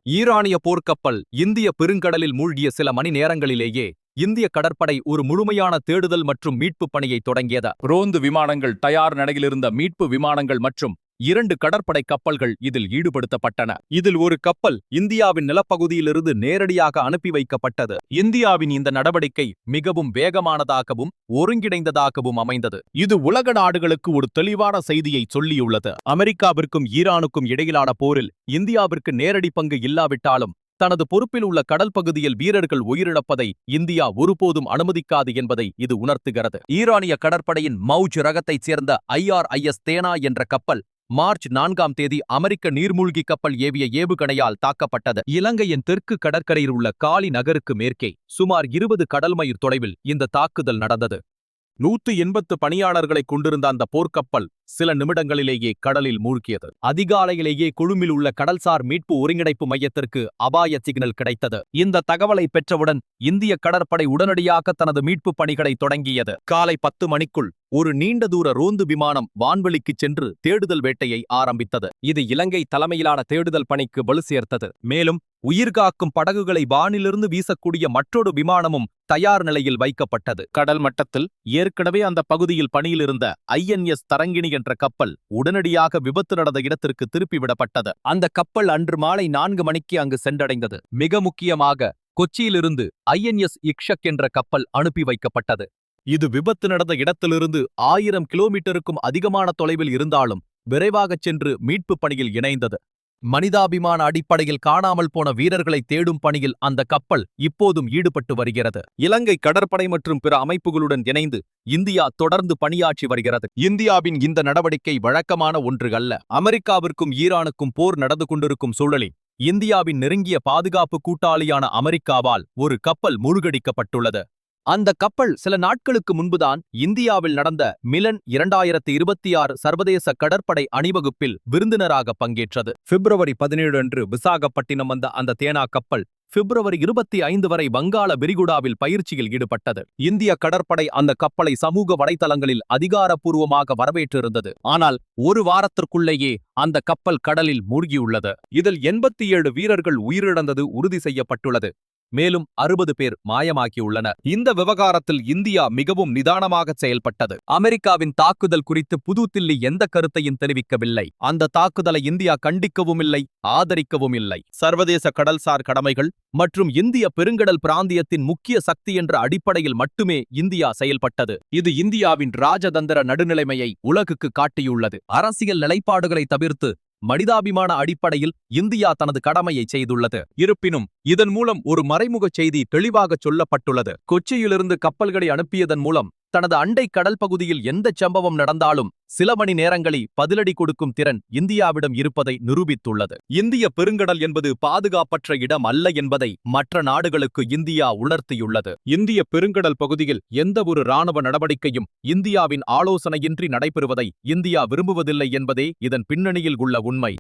ஈரானிய போர்க்கப்பல் இந்திய பெருங்கடலில் மூழ்கிய சில மணி நேரங்களிலேயே இந்திய கடற்படை ஒரு முழுமையான தேடுதல் மற்றும் மீட்பு பணியை தொடங்கியது. ரோந்து விமானங்கள் தயார் நிலையிலிருந்த மீட்பு விமானங்கள் மற்றும் 2 கடற்படை கப்பல்கள் இதில் ஈடுபடுத்தப்பட்டன. இதில் ஒரு கப்பல் இந்தியாவின் நிலப்பகுதியிலிருந்து நேரடியாக அனுப்பி வைக்கப்பட்டது. இந்தியாவின் இந்த நடவடிக்கை மிகவும் வேகமானதாகவும் ஒருங்கிணைந்ததாகவும் அமைந்தது. இது உலக நாடுகளுக்கு ஒரு தெளிவான செய்தியை சொல்லியுள்ளது. அமெரிக்காவிற்கும் ஈரானுக்கும் இடையிலான போரில் இந்தியாவிற்கு நேரடி பங்கு இல்லாவிட்டாலும் தனது பொறுப்பில் உள்ள கடல் பகுதியில் வீரர்கள் உயிரிழப்பதை இந்தியா ஒருபோதும் அனுமதிக்காது என்பதை இது உணர்த்துகிறது. ஈரானிய கடற்படையின் மௌஜ் ரகத்தைச் சேர்ந்த IRIS தேனா என்ற கப்பல் மார்ச் 4ஆம் தேதி அமெரிக்க நீர்மூழ்கி கப்பல் ஏவிய ஏவுகணையால் தாக்கப்பட்டது. இலங்கையின் தெற்கு கடற்கரையில் உள்ள காலி நகருக்கு மேற்கே சுமார் 20 கடல் மைல் தொலைவில் இந்த தாக்குதல் நடந்தது. 180 பணியாளர்களை கொண்டிருந்த அந்த போர்க்கப்பல் சில நிமிடங்களிலேயே கடலில் மூழ்கியது. அதிகாலையிலேயே கொழும்பில் உள்ள கடல்சார் மீட்பு ஒருங்கிணைப்பு மையத்திற்கு அபாய சிக்னல் கிடைத்தது. இந்த தகவலை பெற்றவுடன் இந்திய கடற்படை உடனடியாக தனது மீட்பு பணிகளை தொடங்கியது. காலை 10 மணிக்குள் ஒரு நீண்ட தூர ரோந்து விமானம் வான்வெளிக்கு சென்று தேடுதல் வேட்டையை ஆரம்பித்தது. இது இலங்கை தலைமையிலான தேடுதல் பணிக்கு வலு சேர்த்தது. மேலும் உயிர்காக்கும் படகுகளை வானிலிருந்து வீசக்கூடிய மற்றொரு விமானமும் தயார் நிலையில் வைக்கப்பட்டது. கடல் மட்டத்தில் ஏற்கனவே அந்த பகுதியில் பணியில் இருந்த INS தரங்கிணி என்ற கப்பல் உடனடியாக விபத்து நடந்த இடத்திற்கு திருப்பிவிடப்பட்டது. அந்த கப்பல் அன்று மாலை 4 மணிக்கு அங்கு சென்றடைந்தது. மிக முக்கியமாக கொச்சியிலிருந்து INS இக்ஷக் என்ற கப்பல் அனுப்பி வைக்கப்பட்டது. இது விபத்து நடந்த இடத்திலிருந்து 1000 கிலோமீட்டருக்கும் அதிகமான தொலைவில் இருந்தாலும் விரைவாகச் சென்று மீட்பு பணியில் இணைந்தது. மனிதாபிமான அடிப்படையில் காணாமல் போன வீரர்களை தேடும் பணியில் அந்த கப்பல் இப்போதும் ஈடுபட்டு வருகிறது. இலங்கை கடற்படை மற்றும் பிற அமைப்புகளுடன் இணைந்து இந்தியா தொடர்ந்து பணியாற்றி வருகிறது. இந்தியாவின் இந்த நடவடிக்கை வழக்கமான ஒன்று அல்ல. அமெரிக்காவிற்கும் ஈரானுக்கும் போர் நடந்து கொண்டிருக்கும் சூழலில் இந்தியாவின் நெருங்கிய பாதுகாப்பு கூட்டாளியான அமெரிக்காவால் ஒரு கப்பல் மூழ்கடிக்கப்பட்டுள்ளது. அந்த கப்பல் சில நாட்களுக்கு முன்புதான் இந்தியாவில் நடந்த மிலன் 2026 சர்வதேச கடற்படை அணிவகுப்பில் விருந்தினராக பங்கேற்றது. பிப்ரவரி 17 அன்று விசாகப்பட்டினம் வந்த அந்த தேனா கப்பல் பிப்ரவரி 25 வரை வங்காள விரிகுடாவில் பயிற்சியில் ஈடுபட்டது. இந்திய கடற்படை அந்த கப்பலை சமூக வலைதளங்களில் அதிகாரப்பூர்வமாக வரவேற்றிருந்தது. ஆனால் ஒரு வாரத்திற்குள்ளேயே அந்த கப்பல் கடலில் மூழ்கியுள்ளது. இதில் 87 வீரர்கள் உயிரிழந்தது உறுதி செய்யப்பட்டுள்ளது. மேலும் 60 பேர் மாயமாகியுள்ளனர். இந்த விவகாரத்தில் இந்தியா மிகவும் நிதானமாக செயல்பட்டது. அமெரிக்காவின் தாக்குதல் குறித்து புதுதில்லி எந்த கருத்தையும் தெரிவிக்கவில்லை. அந்த தாக்குதலை இந்தியா கண்டிக்கவும் இல்லை, ஆதரிக்கவும் இல்லை. சர்வதேச கடல்சார் கடமைகள் மற்றும் இந்திய பெருங்கடல் பிராந்தியத்தின் முக்கிய சக்தி என்ற அடிப்படையில் மட்டுமே இந்தியா செயல்பட்டது. இது இந்தியாவின் ராஜதந்திர நடுநிலைமையை உலகுக்கு காட்டியுள்ளது. அரசியல் நிலைப்பாடுகளை தவிர்த்து மனிதாபிமான அடிப்படையில் இந்தியா தனது கடமையை செய்துள்ளது. இருப்பினும் இதன் மூலம் ஒரு மறைமுக செய்தி தெளிவாக சொல்லப்பட்டுள்ளது. கொச்சியிலிருந்து கப்பல்களை அனுப்பியதன் மூலம் தனது அண்டை கடல் பகுதியில் எந்த சம்பவம் நடந்தாலும் சில மணி நேரங்களில் பதிலடி கொடுக்கும் திறன் இந்தியாவிடம் இருப்பதை நிரூபித்துள்ளது. இந்திய பெருங்கடல் என்பது பாதுகாப்பற்ற இடம் அல்ல என்பதை மற்ற நாடுகளுக்கு இந்தியா உணர்த்தியுள்ளது. இந்திய பெருங்கடல் பகுதியில் எந்த ஒரு இராணுவ நடவடிக்கையும் இந்தியாவின் ஆலோசனையின்றி நடைபெறுவதை இந்தியா விரும்புவதில்லை என்பதே இதன் பின்னணியில் உள்ள உண்மை.